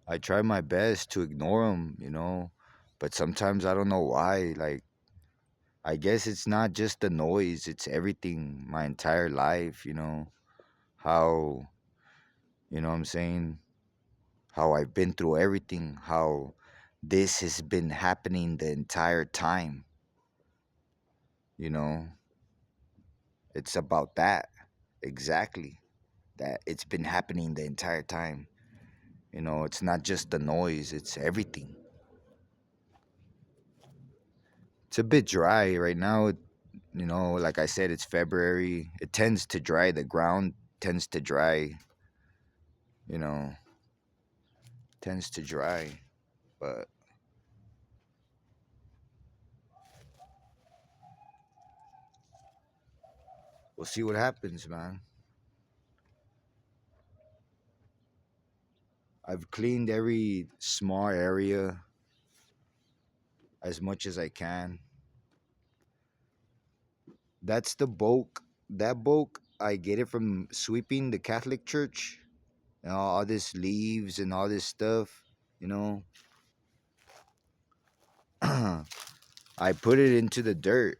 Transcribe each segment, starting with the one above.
I try my best to ignore them, but sometimes I don't know why. Like, I guess it's not just the noise, it's everything, my entire life, how, what I'm saying, how I've been through everything, how this has been happening the entire time, you know? It's about that. Exactly. That it's been happening the entire time. It's not just the noise, it's everything. It's a bit dry right now. Like I said, it's February. It tends to dry. The ground tends to dry, you know, tends to dry. But we'll see what happens, man. I've cleaned every small area as much as I can. That's the bulk. That bulk, I get it from sweeping the Catholic Church. All this leaves and all this stuff, you know. I put it into the dirt.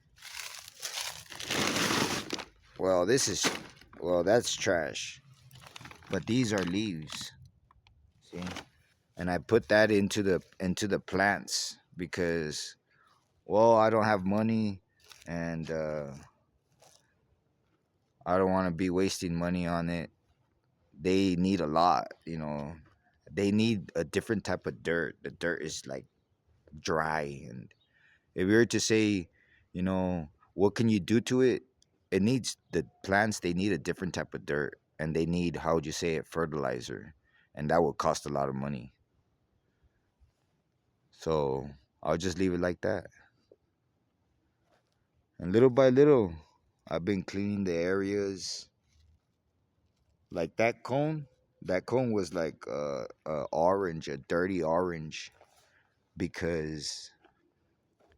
Well, that's trash. But these are leaves. See? And I put that into the plants because, well, I don't have money, and I don't want to be wasting money on it. They need a lot. They need a different type of dirt. The dirt is like dry, and if we were to say, what can you do to it? It needs the plants. They need a different type of dirt, and they need, how would you say it, fertilizer, and that would cost a lot of money. So I'll just leave it like that. And little by little, I've been cleaning the areas. Like that cone. That cone was like orange, a dirty orange, because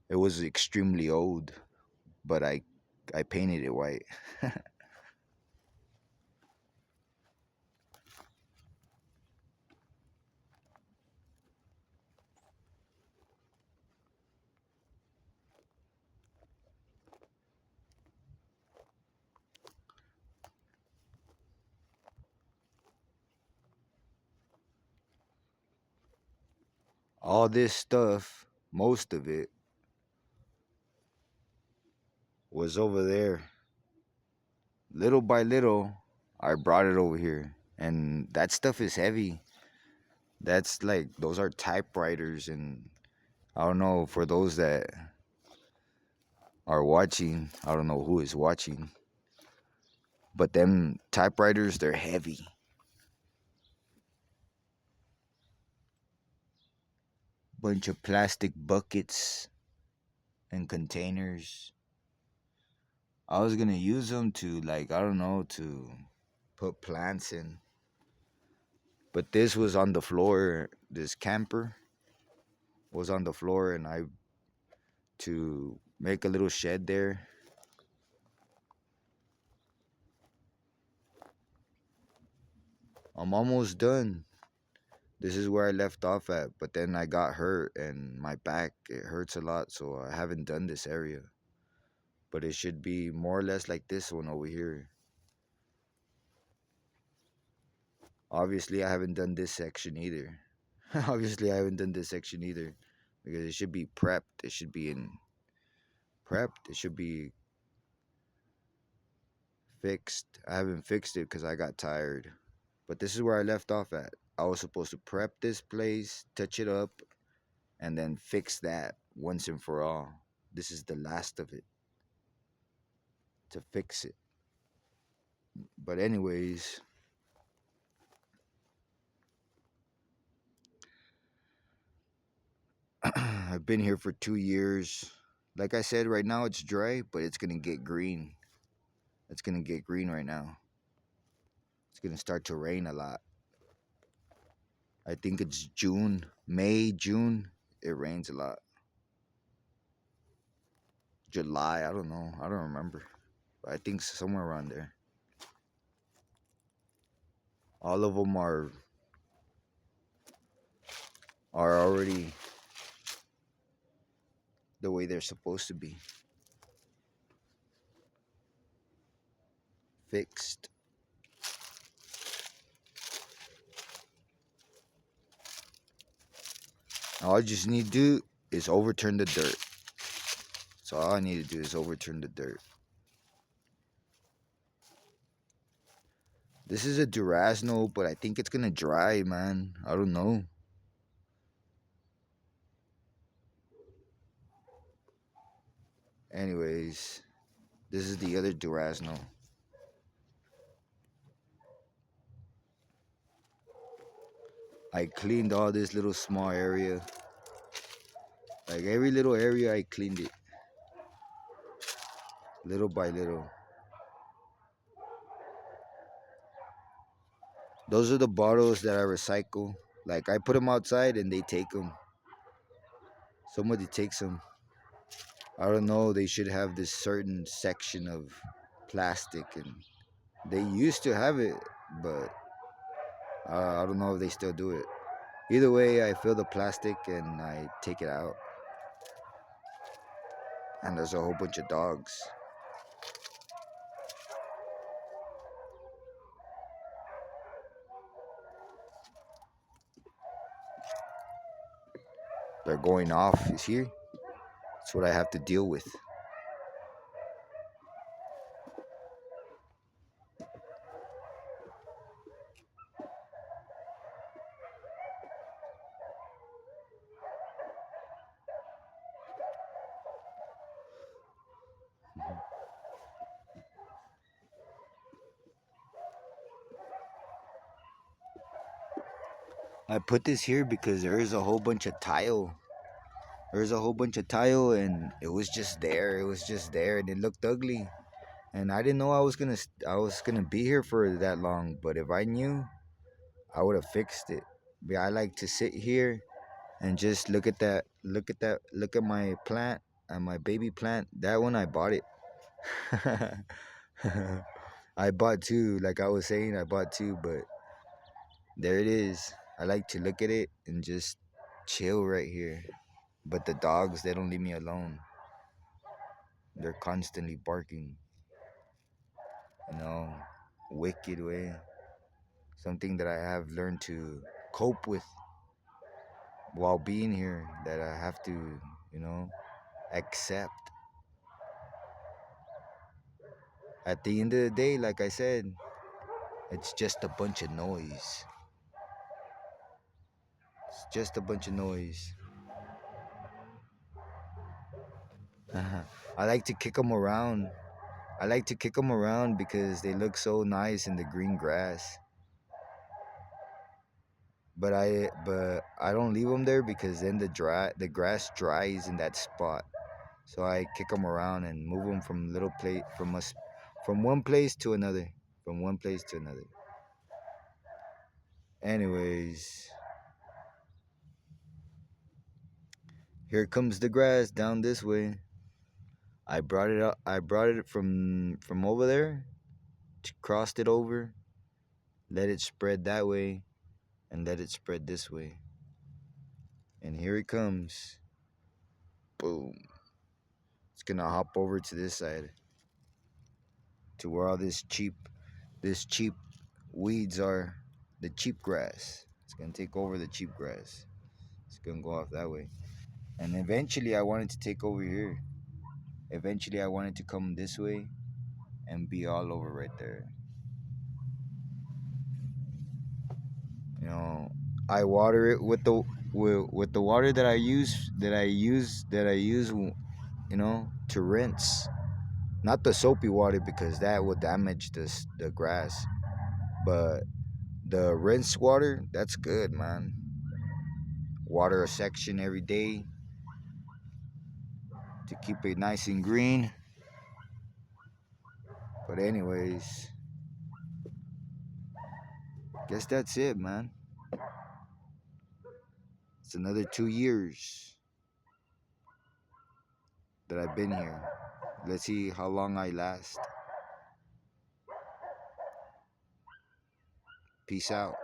it was extremely old. But I painted it white. All this stuff, most of it, was over there. Little by little, I brought it over here. And that stuff is heavy. That's like, those are typewriters. And I don't know, for those that are watching, I don't know who is watching, but them typewriters, they're heavy. Bunch of plastic buckets and containers. I was gonna use them to, like, I don't know, to put plants in. But this was on the floor. This camper was on the floor, and I to make a little shed there. I'm almost done. This is where I left off at, but then I got hurt and my back, it hurts a lot, so I haven't done this area. But it should be more or less like this one over here. Obviously, I haven't done this section either. Obviously, I haven't done this section either because it should be prepped. It should be in prepped. It should be fixed. I haven't fixed it because I got tired. But this is where I left off at. I was supposed to prep this place, touch it up, and then fix that once and for all. This is the last of it to fix it. But anyways, I've been here for 2 years. Like I said, right now it's dry, but it's gonna get green. It's gonna get green right now. It's gonna start to rain a lot. I think it's June, May, June. It rains a lot. July, I don't know. I don't remember. But I think somewhere around there. All of them are are already the way they're supposed to be, fixed. All I just need to do is overturn the dirt. So all I need to do is overturn the dirt. This is a durazno, but I think it's gonna dry, man. I don't know. Anyways, this is the other durazno. I cleaned all this little small area. Like every little area, I cleaned it little by little. Those are the bottles that I recycle. Like I put them outside and they take them. Somebody takes them. I don't know. They should have this certain section of plastic, and they used to have it, but I don't know if they still do it. Either way, I fill the plastic and I take it out. And there's a whole bunch of dogs. They're going off. You see? That's what I have to deal with. I put this here because there is a whole bunch of tile. There's a whole bunch of tile, and it was just there. It was just there, and it looked ugly. And I didn't know I was gonna be here for that long. But if I knew, I would have fixed it. But I like to sit here and just look at that. Look at that. Look at my plant and my baby plant. That one I bought it. I bought two. Like I was saying, I bought two, but there it is. I like to look at it and just chill right here. But the dogs, they don't leave me alone. They're constantly barking, you know, wicked way. Something that I have learned to cope with while being here, that I have to, you know, accept. At the end of the day, like I said, it's just a bunch of noise. It's just a bunch of noise. I like to kick them around. I like to kick them around because they look so nice in the green grass. But I don't leave them there because then the grass dries in that spot. So I kick them around and move them from little place from one place to another, from one place to another. Anyways, here comes the grass down this way. I brought it up. I brought it from over there, crossed it over, let it spread that way, and let it spread this way. And here it comes. Boom. It's gonna hop over to this side, to where all this cheap weeds are, the cheap grass. It's gonna take over the cheap grass. It's gonna go off that way. And eventually I wanted to take over here. Eventually I wanted to come this way and be all over right there. You know, I water it with the water that I use, you know, to rinse. Not the soapy water because that will damage the grass, but the rinse water, that's good, man. Water a section every day to keep it nice and green. But anyways, guess that's it, man. It's another 2 years that I've been here. Let's see how long I last. Peace out.